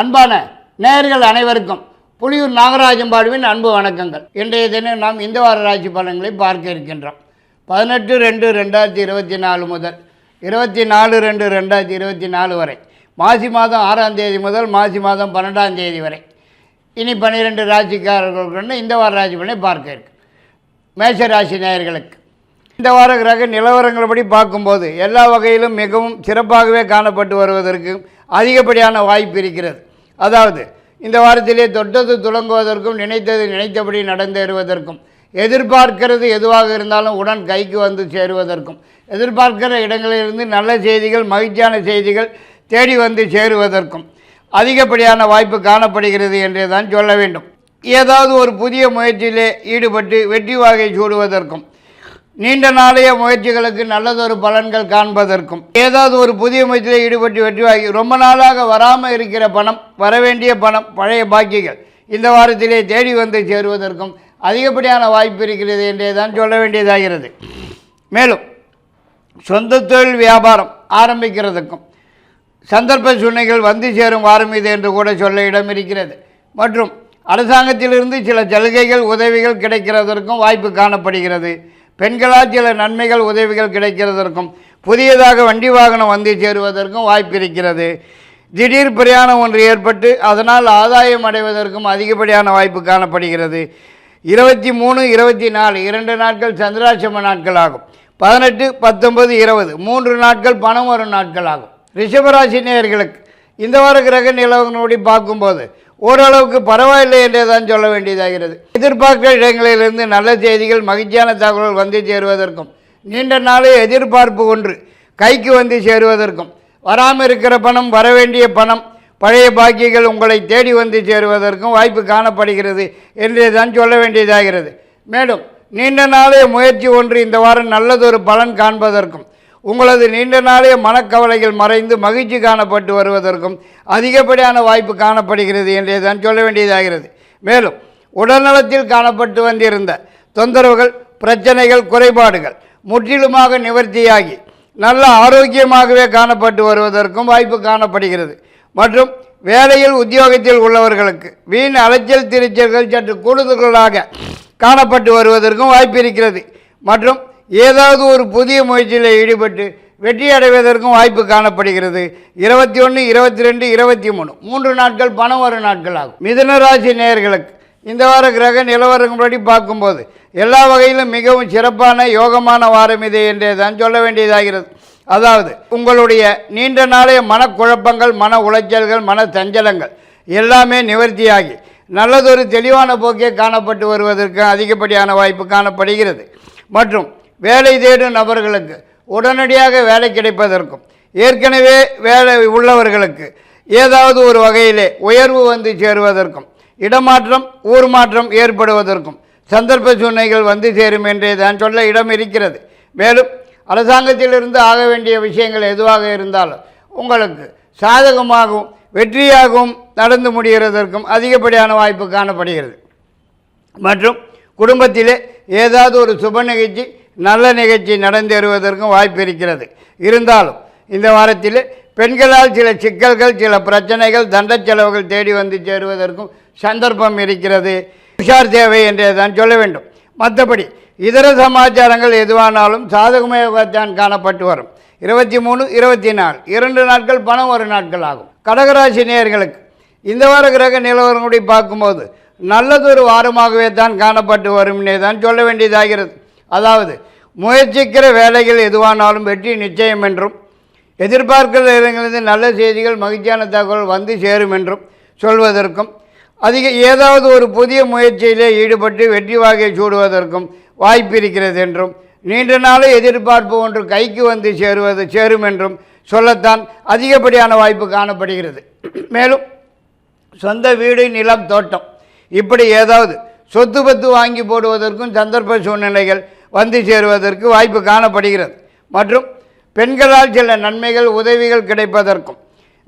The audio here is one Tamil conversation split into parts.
அன்பான நேயர்கள் அனைவருக்கும் புலியூர் நாகராஜன் பாடுவின் அன்பு வணக்கங்கள். இன்றைய தினம் நாம் இந்த வார ராசி பலன்களை பார்க்க இருக்கின்றோம். 18/2/2024 முதல் 24/2/2024 வரை, மாசி மாதம் 6ஆம் தேதி முதல் மாசி மாதம் 12ஆம் தேதி வரை இனி 12 ராசிக்காரர்களுக்கு இந்த வார ராசி பலனை பார்க்க இருக்கு. மேஷ ராசி நேயர்களுக்கு இந்த வார கிரக நிலவரங்களபடி பார்க்கும்போது எல்லா வகையிலும் மிகவும் சிறப்பாகவே காணப்பட்டு வருவதற்கு அதிகப்படியான வாய்ப்பு இருக்கிறது. அதாவது இந்த வாரத்திலே தொட்டது துளங்குவதற்கும் நினைத்தது நினைத்தபடி நடந்தேறுவதற்கும், எதிர்பார்க்கிறது எதுவாக இருந்தாலும் உடன் கைக்கு வந்து சேருவதற்கும், எதிர்பார்க்கிற இடங்களிலிருந்து நல்ல செய்திகள் மகிழ்ச்சியான செய்திகள் தேடி வந்து சேருவதற்கும் அதிகப்படியான வாய்ப்பு காணப்படுகிறது என்றே தான் சொல்ல வேண்டும். ஏதாவது ஒரு புதிய முயற்சியிலே ஈடுபட்டு வெற்றி வாகை சூடுவதற்கும், நீண்ட நாளைய முயற்சிகளுக்கு நல்லதொரு பலன்கள் காண்பதற்கும், ஏதாவது ஒரு புதிய முயற்சியில் ஈடுபட்டு வெற்றிவாகி ரொம்ப நாளாக வராமல் இருக்கிற பணம், வரவேண்டிய பணம், பழைய பாக்கிகள் இந்த வாரத்திலே தேடி வந்து சேருவதற்கும் அதிகப்படியான வாய்ப்பு இருக்கிறது என்றே தான் சொல்ல வேண்டியதாகிறது. மேலும் சொந்த தொழில் வியாபாரம் ஆரம்பிக்கிறதுக்கும் சந்தர்ப்ப சூழ்நிலைகள் வந்து சேரும் வாரம் இது என்று கூட சொல்ல இடம் இருக்கிறது. மற்றும் அரசாங்கத்திலிருந்து சில சலுகைகள் உதவிகள் கிடைக்கிறதற்கும் வாய்ப்பு காணப்படுகிறது. பெண்களால் சில நன்மைகள் உதவிகள் கிடைக்கிறதற்கும், புதியதாக வண்டி வாகனம் வந்து சேருவதற்கும் வாய்ப்பு இருக்கிறது. திடீர் பிரயாணம் ஒன்று ஏற்பட்டு அதனால் ஆதாயம் அடைவதற்கும் அதிகப்படியான வாய்ப்பு காணப்படுகிறது. 23, 24 2 நாட்கள் சந்திராசிரம நாட்கள் ஆகும். 18, 19, 20 3 நாட்கள் பணம் வரும் நாட்கள் ஆகும். ரிஷபராசி நேயர்களுக்கு இந்த வார கிரக நிலவரங்களோடு பார்க்கும்போது ஓரளவுக்கு பரவாயில்லை என்றே தான் சொல்ல வேண்டியதாகிறது. எதிர்பார்க்கிற இடங்களிலிருந்து நல்ல செய்திகள் மகிழ்ச்சியான தகவல்கள் வந்து சேருவதற்கும், நீண்ட நாளே எதிர்பார்ப்பு ஒன்று கைக்கு வந்து சேருவதற்கும், வராமல் இருக்கிற பணம், வரவேண்டிய பணம், பழைய பாக்கியங்கள் உங்களை தேடி வந்து சேருவதற்கும் வாய்ப்பு காணப்படுகிறது என்றே தான் சொல்ல வேண்டியதாகிறது. மேலும் நீண்ட நாளைய முயற்சி ஒன்று இந்த வாரம் நல்லதொரு பலன் காண்பதற்கும், உங்களது நீண்ட நாளைய மனக்கவலைகள் மறைந்து மகிழ்ச்சி காணப்பட்டு வருவதற்கும் அதிகப்படியான வாய்ப்பு காணப்படுகிறது என்றே தான் சொல்ல வேண்டியதாகிறது. மேலும் உடல்நலத்தில் காணப்பட்டு வந்திருந்த தொந்தரவுகள், பிரச்சனைகள், குறைபாடுகள் முற்றிலுமாக நிவர்த்தியாகி நல்ல ஆரோக்கியமாகவே காணப்பட்டு வருவதற்கும் வாய்ப்பு காணப்படுகிறது. மற்றும் வேலையில் உத்தியோகத்தில் உள்ளவர்களுக்கு வீண் அலைச்சல் திருச்சல்கள் சற்று கூடுதல்களாக காணப்பட்டு வருவதற்கும் வாய்ப்பு இருக்கிறது. மற்றும் ஏதாவது ஒரு புதிய முயற்சியில் ஈடுபட்டு வெற்றி அடைவதற்கும் வாய்ப்பு காணப்படுகிறது. 21, 22, 23 3 நாட்கள் பணம் வரும் நாட்கள் ஆகும். மிதுன ராசி நேயர்களுக்கு இந்த வார கிரக நிலவரங்களபடி பார்க்கும்போது எல்லா வகையிலும் மிகவும் சிறப்பான யோகமான வாரம் இது என்றே தான் சொல்ல வேண்டியதாகிறது. அதாவது உங்களுடைய நீண்ட நாளைய மனக்குழப்பங்கள், மன உளைச்சல்கள், மன சஞ்சலங்கள் எல்லாமே நிவர்த்தியாகி நல்லதொரு தெளிவான போக்கே காணப்பட்டு வருவதற்கு அதிகப்படியான வாய்ப்பு காணப்படுகிறது. மற்றும் வேலை தேடும் நபர்களுக்கு உடனடியாக வேலை கிடைப்பதற்கும், ஏற்கனவே வேலை உள்ளவர்களுக்கு ஏதாவது ஒரு வகையிலே உயர்வு வந்து சேருவதற்கும், இடமாற்றம், ஊர் மாற்றம் ஏற்படுவதற்கும் சந்தர்ப்ப சூழ்நிலைகள் வந்து சேரும் என்றே தான் சொல்ல இடம் இருக்கிறது. மேலும் அரசாங்கத்திலிருந்து ஆக வேண்டிய விஷயங்கள் எதுவாக இருந்தாலும் உங்களுக்கு சாதகமாகவும் வெற்றியாகவும் நடந்து முடிகிறதற்கும் அதிகப்படியான வாய்ப்பு காணப்படுகிறது. மற்றும் குடும்பத்திலே ஏதாவது ஒரு சுப நிகழ்ச்சி, நல்ல நிகழ்ச்சி நடந்தேறுவதற்கும் வாய்ப்பு இருக்கிறது. இருந்தாலும் இந்த வாரத்தில் பெண்களால் சில சிக்கல்கள், சில பிரச்சனைகள், தண்ட செலவுகள் தேடி வந்து சேருவதற்கும் சந்தர்ப்பம் இருக்கிறது. உஷார் தேவை என்றே தான் சொல்ல வேண்டும். மற்றபடி இதர சமாச்சாரங்கள் எதுவானாலும் சாதகமாகத்தான் காணப்பட்டு வரும். 23, 24 2 நாட்கள் பணம் வரும் நாட்கள் ஆகும். கடகராசி நேயர்களுக்கு இந்த வார கிரக நிலவரங்களை பார்க்கும்போது நல்லதொரு வாரமாகவே தான் காணப்பட்டு வரும்னே தான் சொல்ல வேண்டியதாகிறது. அதாவது முயற்சிக்கிற வேலைகள் எதுவானாலும் வெற்றி நிச்சயம் என்றும், எதிர்பார்க்கிற இடங்களிலிருந்து நல்ல செய்திகள் மகிழ்ச்சியான தகவல் வந்து சேரும் என்றும் சொல்வதற்கும், ஏதாவது ஒரு புதிய முயற்சியிலே ஈடுபட்டு வெற்றி வாகை சூடுவதற்கும் வாய்ப்பு இருக்கிறது என்றும், நீண்ட நாளே எதிர்பார்ப்பு ஒன்று கைக்கு வந்து சேரும் என்றும் சொல்லத்தான் அதிகப்படியான வாய்ப்பு காணப்படுகிறது. மேலும் சொந்த வீடு, நிலம், தோட்டம் இப்படி ஏதாவது சொத்து பத்து வாங்கி போடுவதற்கும் சந்தர்ப்ப சூழ்நிலைகள் வந்து சேருவதற்கு வாய்ப்பு காணப்படுகிறது. மற்றும் பெண்களால் சில நன்மைகள் உதவிகள் கிடைப்பதற்கும்,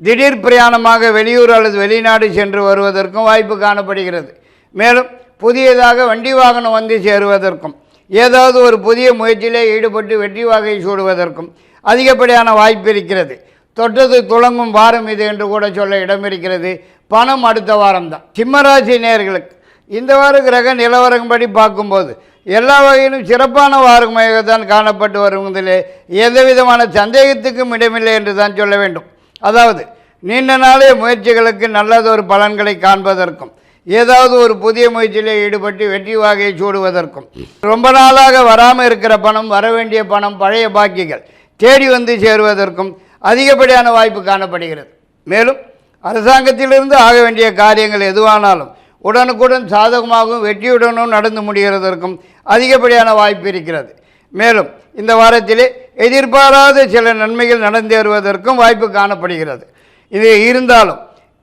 திடீர் பிரயாணமாக வெளியூர் அல்லது வெளிநாடு சென்று வருவதற்கும் வாய்ப்பு காணப்படுகிறது. மேலும் புதியதாக வண்டி வாகனம் வந்து சேருவதற்கும், ஏதாவது ஒரு புதிய முயற்சியிலே ஈடுபட்டு வெற்றி வாகை சூடுவதற்கும் அதிகப்படியான வாய்ப்பு இருக்கிறது. தொட்டது துளங்கும் வாரம் இது என்று கூட சொல்ல இடம் இருக்கிறது. பணம் அடுத்த வாரம்தான். சிம்மராசி நேயர்களுக்கு இந்த வார கிரக நிலவரம்படி பார்க்கும்போது எல்லா வகையிலும் சிறப்பான வாரமாக தான் காணப்பட்டு வருவதிலே எந்தவிதமான சந்தேகத்துக்கும் இடமில்லை என்று தான் சொல்ல வேண்டும். அதாவது நீண்ட நாளைய முயற்சிகளுக்கு நல்லதொரு பலன்களை காண்பதற்கும் ஏதாவது ஒரு புதிய முயற்சியிலே ஈடுபட்டு வெற்றி வாகையை சூடுவதற்கும் ரொம்ப நாளாக வராமல் இருக்கிற பணம், வரவேண்டிய பணம், பழைய பாக்கிகள் தேடி வந்து சேருவதற்கும் அதிகப்படியான வாய்ப்பு காணப்படுகிறது. மேலும் அரசாங்கத்திலிருந்து ஆக வேண்டிய காரியங்கள் எதுவானாலும் உடனுக்குடன் சாதகமாகவும் வெற்றியுடனும் நடந்து முடிகிறதற்கும் அதிகப்படியான வாய்ப்பு இருக்கிறது. மேலும் இந்த வாரத்திலே எதிர்பாராத சில நன்மைகள் நடந்தேறுவதற்கும் வாய்ப்பு காணப்படுகிறது. இது இருந்தாலும்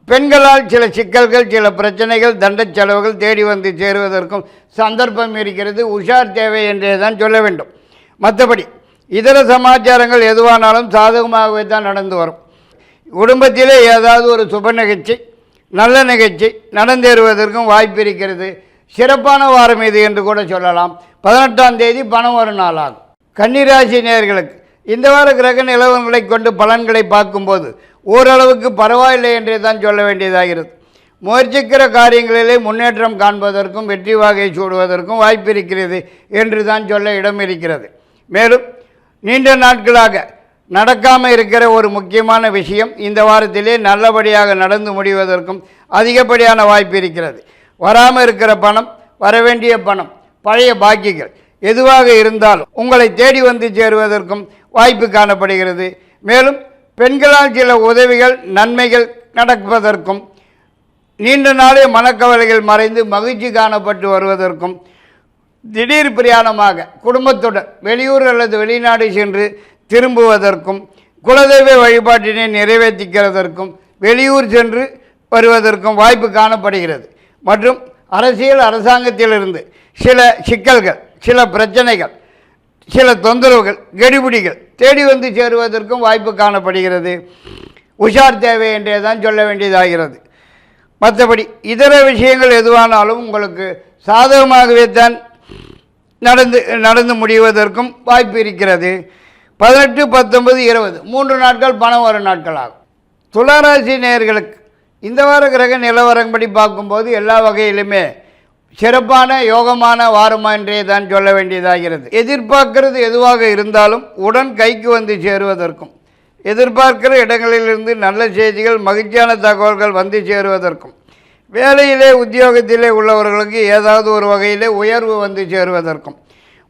பெண்களால் சில சிக்கல்கள், சில பிரச்சனைகள், தண்ட செலவுகள் தேடி வந்து சேருவதற்கும் சந்தர்ப்பம் இருக்கிறது. உஷார் தேவை என்றே தான் சொல்ல வேண்டும். மற்றபடி இதர சமாச்சாரங்கள் எதுவானாலும் சாதகமாகவே தான் நடந்து வரும். குடும்பத்திலே ஏதாவது ஒரு சுப நிகழ்ச்சி, நல்ல நிகழ்ச்சி நடந்தேறுவதற்கும் வாய்ப்பு இருக்கிறது. சிறப்பான வாரம் இது என்று கூட சொல்லலாம். 18ஆம் தேதி பணம் வரும் நாளாகும். கன்னிராசி நேயர்களுக்கு இந்த வார கிரக நிலவரங்களை கொண்டு பலன்களை பார்க்கும்போது ஓரளவுக்கு பரவாயில்லை என்றே தான் சொல்ல வேண்டியதாகிறது. முயற்சிக்கிற காரியங்களிலே முன்னேற்றம் காண்பதற்கும் வெற்றி வாகையை சூடுவதற்கும் வாய்ப்பு இருக்கிறது என்று தான் சொல்ல இடம் இருக்கிறது. மேலும் நீண்ட நாட்களாக நடக்காமல் இருக்கிற ஒரு முக்கியமான விஷயம் இந்த வாரத்திலே நல்லபடியாக நடந்து முடிவதற்கும் அதிகப்படியான வாய்ப்பு இருக்கிறது. வராமல் இருக்கிற பணம், வரவேண்டிய பணம், பழைய பாக்கிகள் எதுவாக இருந்தாலும் உங்களை தேடி வந்து சேருவதற்கும் வாய்ப்பு காணப்படுகிறது. மேலும் பெண்களால் சில உதவிகள், நன்மைகள் நடப்பதற்கும் நீண்ட நாளே மனக்கவலைகள் மறைந்து மகிழ்ச்சி காணப்பட்டு வருவதற்கும் திடீர் பிரயாணமாக குடும்பத்துடன் வெளியூர் அல்லது வெளிநாடு சென்று திரும்புவதற்கும் குலதெய்வ வழிபாட்டினை நிறைவேற்றிக்கிறதற்கும் வெளியூர் சென்று வருவதற்கும் வாய்ப்பு காணப்படுகிறது. மற்றும் அரசியல், அரசாங்கத்திலிருந்து சில சிக்கல்கள், சில பிரச்சனைகள், சில தொந்தரவுகள், கெடுபிடிகள் தேடி வந்து சேருவதற்கும் வாய்ப்பு காணப்படுகிறது. உஷார் தேவை என்றே தான் சொல்ல வேண்டியதாகிறது. மற்றபடி இதர விஷயங்கள் எதுவானாலும் உங்களுக்கு சாதகமாகவே தான் நடந்து முடிவதற்கும் வாய்ப்பு இருக்கிறது. 18, 19, 20 3 நாட்கள் பணம் வரும் நாட்கள் ஆகும். துளாராசி நேயர்களுக்கு இந்த வார கிரக நிலவரம்படி பார்க்கும்போது எல்லா வகையிலுமே சிறப்பான யோகமான வாரமா என்றே தான் சொல்ல வேண்டியதாகிறது. எதிர்பார்க்கிறது எதுவாக இருந்தாலும் உடன் கைக்கு வந்து சேருவதற்கும், எதிர்பார்க்கிற இடங்களிலிருந்து நல்ல செய்திகள், மகிழ்ச்சியான தகவல்கள் வந்து சேருவதற்கும், வேலையிலே உத்தியோகத்திலே உள்ளவர்களுக்கு ஏதாவது ஒரு வகையிலே உயர்வு வந்து சேருவதற்கும்,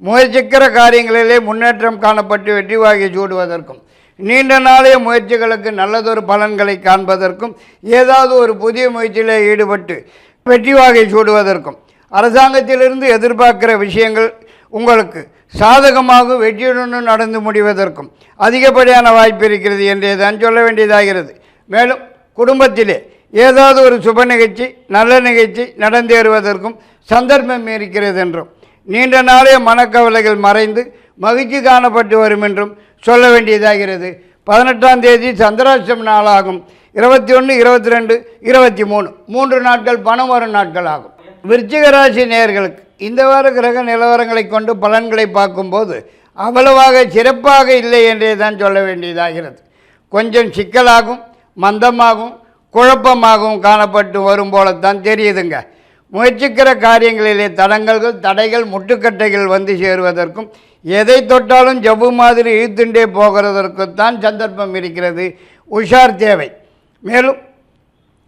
முயற்சிக்கிற காரியங்களிலே முன்னேற்றம் காணப்பட்டு வெற்றி வாகை சூடுவதற்கும், நீண்ட நாளைய முயற்சிகளுக்கு நல்லதொரு பலன்களை காண்பதற்கும், ஏதாவது ஒரு புதிய முயற்சியிலே ஈடுபட்டு வெற்றி வாகை சூடுவதற்கும், அரசாங்கத்திலிருந்து எதிர்பார்க்கிற விஷயங்கள் உங்களுக்கு சாதகமாக வெற்றியுடன் நடந்து முடிவதற்கும் அதிகப்படியான வாய்ப்பு இருக்கிறது என்றே தான் சொல்ல வேண்டியதாகிறது. மேலும் குடும்பத்திலே ஏதாவது ஒரு சுப நிகழ்ச்சி, நல்ல நிகழ்ச்சி நடந்தேறுவதற்கும் சந்தர்ப்பம் இருக்கிறது என்றும், நீண்ட நாளைய மனக்கவலைகள் மறைந்து மகிழ்ச்சி காணப்பட்டு வரும் என்றும் சொல்ல வேண்டியதாகிறது. 18ஆம் தேதி சந்திராஷ்டம நாளாகும். 21, 22, 23 3 நாட்கள் பணம் வரும் நாட்கள் ஆகும். விருச்சிக ராசி நேயர்களுக்கு இந்த வார கிரக நிலவரங்களை கொண்டு பலன்களை பார்க்கும்போது அவ்வளவாக சிறப்பாக இல்லை என்றே தான் சொல்ல வேண்டியதாகிறது. கொஞ்சம் சிக்கலாகும், மந்தமாகவும் குழப்பமாகவும் காணப்பட்டு வரும் போலத்தான் தெரியுதுங்க. முயற்சிக்கிற காரியங்களிலே தடங்கல்கள், தடைகள், முட்டுக்கட்டைகள் வந்து சேருவதற்கும், எதை தொட்டாலும் ஜவ்வு மாதிரி இழுத்துண்டே போகிறதற்குத்தான் சந்தர்ப்பம் இருக்கிறது. உஷார் தேவை. மேலும்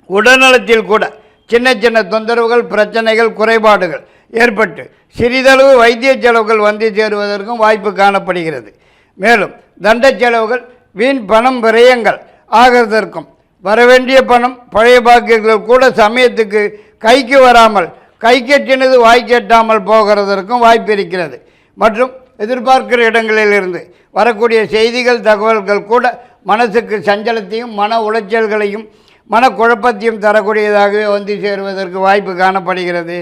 உடல்நலத்தில் கூட சின்ன சின்ன தொந்தரவுகள், பிரச்சனைகள், குறைபாடுகள் ஏற்பட்டு சிறிதளவு வைத்திய செலவுகள் வந்து சேருவதற்கும் வாய்ப்பு காணப்படுகிறது. மேலும் தண்ட செலவுகள், வீண் பணம் விரயங்கள் ஆகிறதற்கும், வரவேண்டிய பணம், பழைய பாக்கியங்கள் கூட சமயத்துக்கு கைக்கு வராமல் கைக்கெட்டினது வாய்க்கெட்டாமல் போகிறதற்கும் வாய்ப்பு இருக்கிறது. மற்றும் எதிர்பார்க்கிற இடங்களிலிருந்து வரக்கூடிய செய்திகள், தகவல்கள் கூட மனசுக்கு சஞ்சலத்தையும் மன உளைச்சல்களையும் மனக்குழப்பத்தையும் தரக்கூடியதாகவே வந்து சேருவதற்கு வாய்ப்பு காணப்படுகிறது.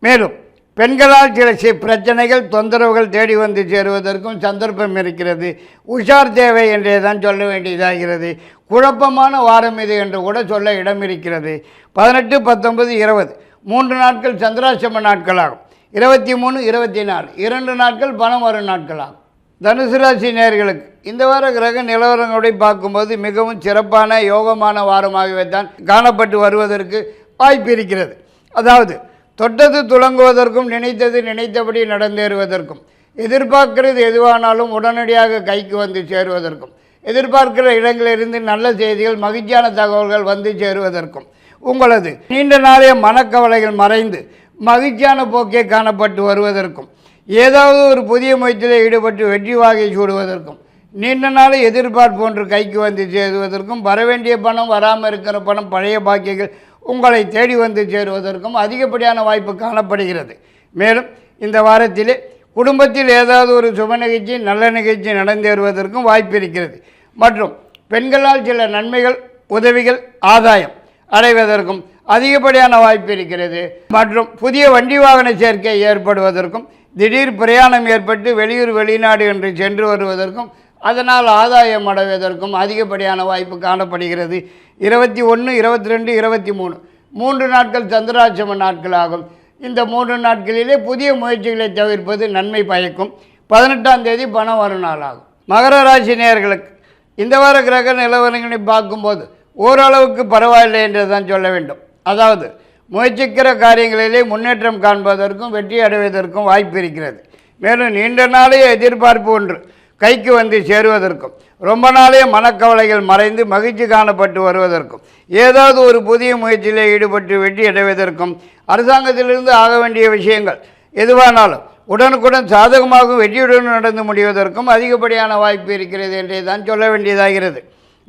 மேலும் பெண்களால் சில பிரச்சனைகள், தொந்தரவுகள் தேடி வந்து சேருவதற்கும் சந்தர்ப்பம் இருக்கிறது. உஷார் தேவை என்றே தான் சொல்ல வேண்டியதாகிறது. குழப்பமான வாரம் இது என்று கூட சொல்ல இடம் இருக்கிறது. 18, 19, 20 3 நாட்கள் சந்திராஷ்டம நாட்களாகும். 23, 24 2 நாட்கள் பணம் வரும் நாட்களாகும். தனுசு ராசி நேயர்களுக்கு இந்த வார கிரக நிலவரங்களை பார்க்கும்போது மிகவும் சிறப்பான யோகமான வாரமாகவே தான் காணப்பட்டு வருவதற்கு வாய்ப்பு இருக்கிறது. அதாவது தொட்டது துலங்குவதற்கும் நினைத்தது நினைத்தபடி நடந்தேறுவதற்கும் எதிர்பார்க்கிறது எதுவானாலும் உடனடியாக கைக்கு வந்து சேருவதற்கும் எதிர்பார்க்கிற இடங்களிலிருந்து நல்ல செய்திகள் மகிழ்ச்சியான தகவல்கள் வந்து சேருவதற்கும் உங்களது நீண்ட நாளைய மனக்கவலைகள் மறைந்து மகிழ்ச்சியான போக்கே காணப்பட்டு வருவதற்கும் ஏதாவது ஒரு புதிய முயற்சியில் ஈடுபட்டு வெற்றி வாகை சூடுவதற்கும் நீண்ட நாளை எதிர்பார்ப்பு ஒன்று கைக்கு வந்து சேருவதற்கும் வரவேண்டிய பணம் வராமல் இருக்கிற பணம் பழைய பாக்கியங்கள் உங்களை தேடி வந்து சேருவதற்கும் அதிகப்படியான வாய்ப்பு காணப்படுகிறது. மேலும் இந்த வாரத்திலே குடும்பத்தில் ஏதாவது ஒரு சுப நிகழ்ச்சி நல்ல நிகழ்ச்சி நடந்தேறுவதற்கும் வாய்ப்பு இருக்கிறது. மற்றும் பெண்களால் சில நன்மைகள் உதவிகள் ஆதாயம் அடைவதற்கும் அதிகப்படியான வாய்ப்பு இருக்கிறது. மற்றும் புதிய வண்டி வாகன சேர்க்கை ஏற்படுவதற்கும் திடீர் பிரயாணம் ஏற்பட்டு வெளியூர் வெளிநாடு என்று சென்று வருவதற்கும் அதனால் ஆதாயம் அடைவதற்கும் அதிகப்படியான வாய்ப்பு காணப்படுகிறது. 21, 22, 23 3 நாட்கள் சந்திராட்சம நாட்களாகும். இந்த 3 நாட்களிலே புதிய முயற்சிகளை தவிர்ப்பது நன்மை பயக்கும். 18ஆம் தேதி பணம் வரும் நாளாகும். மகர ராசி நேயர்களுக்கு இந்த வார கிரக நிலவரங்களை பார்க்கும்போது ஓரளவுக்கு பரவாயில்லை என்று தான் சொல்ல வேண்டும். அதாவது முயற்சிக்கிற காரியங்களிலே முன்னேற்றம் காண்பதற்கும் வெற்றி அடைவதற்கும் வாய்ப்பு இருக்கிறது. மேலும் நீண்ட நாளைய எதிர்பார்ப்பு ஒன்று கைக்கு வந்து சேருவதற்கும் ரொம்ப நாளைய மனக்கவலைகள் மறைந்து மகிழ்ச்சி காணப்பட்டு வருவதற்கும் ஏதாவது ஒரு புதிய முயற்சியில் ஈடுபட்டு வெற்றி அடைவதற்கும் அரசாங்கத்திலிருந்து ஆக வேண்டிய விஷயங்கள் எதுவானாலும் உடனுக்குடன் சாதகமாகவும் வெற்றியுடன் நடந்து முடிவதற்கும் அதிகப்படியான வாய்ப்பு இருக்கிறது என்றே தான் சொல்ல வேண்டியதாகிறது.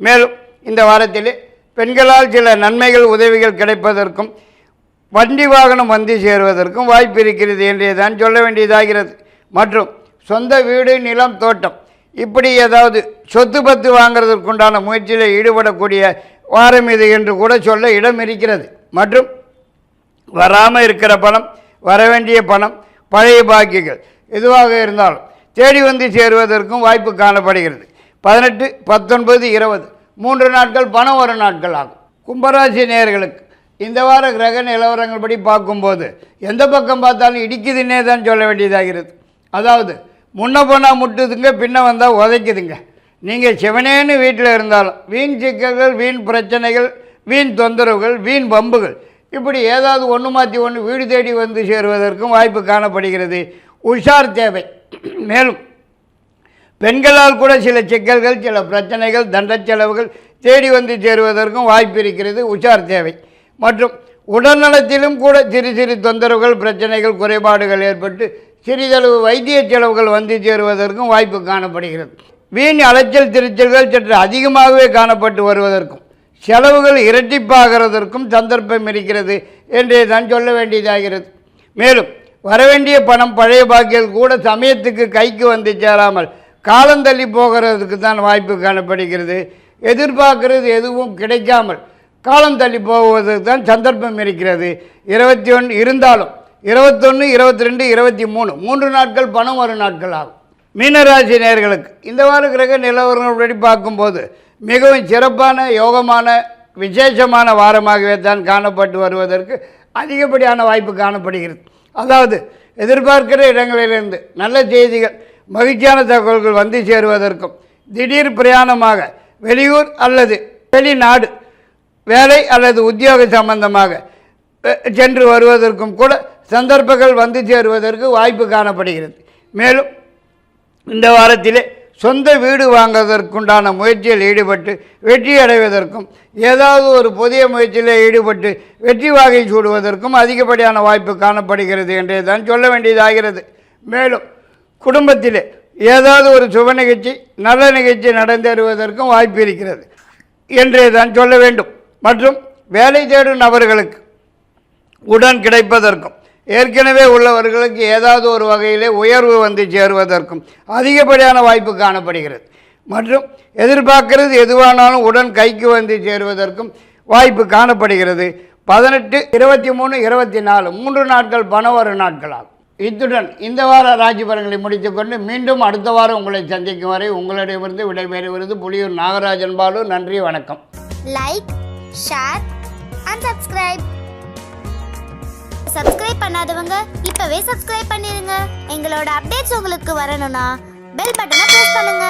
மேலும் இந்த வாரத்திலே பெண்களால் சில நன்மைகள் உதவிகள் கிடைப்பதற்கும் வண்டி வாகனம் வந்து சேருவதற்கும் வாய்ப்பு இருக்கிறது என்றே தான் சொல்ல வேண்டியதாகிறது. மற்றும் சொந்த வீடு நிலம் தோட்டம் இப்படி ஏதாவது சொத்து பத்து வாங்கிறதுக்குண்டான முயற்சியில் ஈடுபடக்கூடிய வாரம் இது என்று கூட சொல்ல இடம் இருக்கிறது. மற்றும் வராமல் இருக்கிற பணம் வரவேண்டிய பணம் பழைய பாக்கியங்கள் எதுவாக இருந்தாலும் தேடி வந்து சேருவதற்கும் வாய்ப்பு காணப்படுகிறது. 18, 19, 20 3 நாட்கள் பணம் வரும் நாட்கள் ஆகும். கும்பராசி நேயர்களுக்கு இந்த வார கிரக நிலவரங்கள் படி பார்க்கும்போது எந்த பக்கம் பார்த்தாலும் இடிக்குதுன்னே தான் சொல்ல வேண்டியதாகிறது. அதாவது முன்ன போனால் முட்டுதுங்க பின்ன வந்தால் உதைக்குதுங்க. நீங்கள் சிவனேன்னு வீட்டில் இருந்தாலும் வீண் சிக்கல்கள் வீண் பிரச்சனைகள் வீண் தொந்தரவுகள் வீண் பம்புகள் இப்படி ஏதாவது ஒன்று மாற்றி ஒன்று வீடு தேடி வந்து சேருவதற்கும் வாய்ப்பு காணப்படுகிறது. உஷார் தேவை. மேலும் பெண்களால் கூட சில சிக்கல்கள் சில பிரச்சனைகள் தண்ட செலவுகள் தேடி வந்து சேருவதற்கும் வாய்ப்பு இருக்கிறது. உஷார் தேவை. மற்றும் உடல்நலத்திலும் கூட சிறு சிறு தொந்தரவுகள் பிரச்சனைகள் குறைபாடுகள் ஏற்பட்டு சிறிதளவு வைத்திய செலவுகள் வந்து சேருவதற்கும் வாய்ப்பு காணப்படுகிறது. வீண் அலைச்சல் திருச்சல்கள் சற்று அதிகமாகவே காணப்பட்டு வருவதற்கும் செலவுகள் இரட்டிப்பாகிறதற்கும் சந்தர்ப்பம் இருக்கிறது என்றே தான் சொல்ல வேண்டியதாகிறது. மேலும் வரவேண்டிய பணம் பழைய பாக்கியல் கூட சமயத்துக்கு கைக்கு வந்து சேராமல் காலந்தள்ளி போகிறதுக்கு தான் வாய்ப்பு காணப்படுகிறது. எதிர்பார்க்கிறது எதுவும் கிடைக்காமல் காலம் தள்ளி போவதற்கு தான் சந்தர்ப்பம் இருக்கிறது. 21 இருந்தாலும் 21, 22, 23 3 நாட்கள் பணம் வரும் நாட்கள் ஆகும். மீனராசி நேயர்களுக்கு இந்த வார கிரக நிலவரங்களபடி பார்க்கும்போது மிகவும் சிறப்பான யோகமான விசேஷமான வாரமாகவே தான் காணப்பட்டு வருவதற்கு அதிகப்படியான வாய்ப்பு காணப்படுகிறது. அதாவது எதிர்பார்க்கிற இடங்களிலிருந்து நல்ல செய்திகள் மகிழ்ச்சியான தகவல்கள் வந்து சேருவதற்கும் திடீர் பிரயாணமாக வெளியூர் அல்லது வெளிநாடு வேலை அல்லது உத்தியோக சம்பந்தமாக சென்று வருவதற்கும் கூட சந்தர்ப்பங்கள் வந்து சேருவதற்கு வாய்ப்பு காணப்படுகிறது. மேலும் இந்த வாரத்திலே சொந்த வீடு வாங்குவதற்குண்டான முயற்சியில் ஈடுபட்டு வெற்றி அடைவதற்கும் ஏதாவது ஒரு புதிய முயற்சியில் ஈடுபட்டு வெற்றி வாகை சூடுவதற்கும் அதிகப்படியான வாய்ப்பு காணப்படுகிறது என்றே தான் சொல்ல வேண்டியதாகிறது. மேலும் குடும்பத்திலே ஏதாவது ஒரு சுப நிகழ்ச்சி நல்ல நிகழ்ச்சி நடந்தேறுவதற்கும் வாய்ப்பு இருக்கிறது என்றே தான் சொல்ல வேண்டும். மற்றும் வேலை தேடும் நபர்களுக்கு உடன் கிடைப்பதற்கும் ஏற்கனவே உள்ளவர்களுக்கு ஏதாவது ஒரு வகையிலே உயர்வு வந்து சேருவதற்கும் அதிகப்படியான வாய்ப்பு காணப்படுகிறது. மற்றும் எதிர்பார்க்கிறது எதுவானாலும் உடன் கைக்கு வந்து சேருவதற்கும் வாய்ப்பு காணப்படுகிறது. 18, 23, 24 3 நாட்கள் பணம் வரும் நாட்களாகும். இத்துடன் இந்த வார ராசி பலன்களை முடித்துக்கொண்டு மீண்டும் அடுத்த வாரம் உங்களை சந்திக்கும் வரை உங்களிடமிருந்து விடைபெறுவது புலியூர் நாகராஜன் பாலு. நன்றி, வணக்கம். Like, share and subscribe. Subscribe பண்ணாதவங்க இப்பவே சப்ஸ்கிரைப் பண்ணிருங்க. எங்களோட அப்டேட்ஸ் உங்களுக்கு வரணும்னா பெல் பட்டனை பிரஸ் பண்ணுங்க.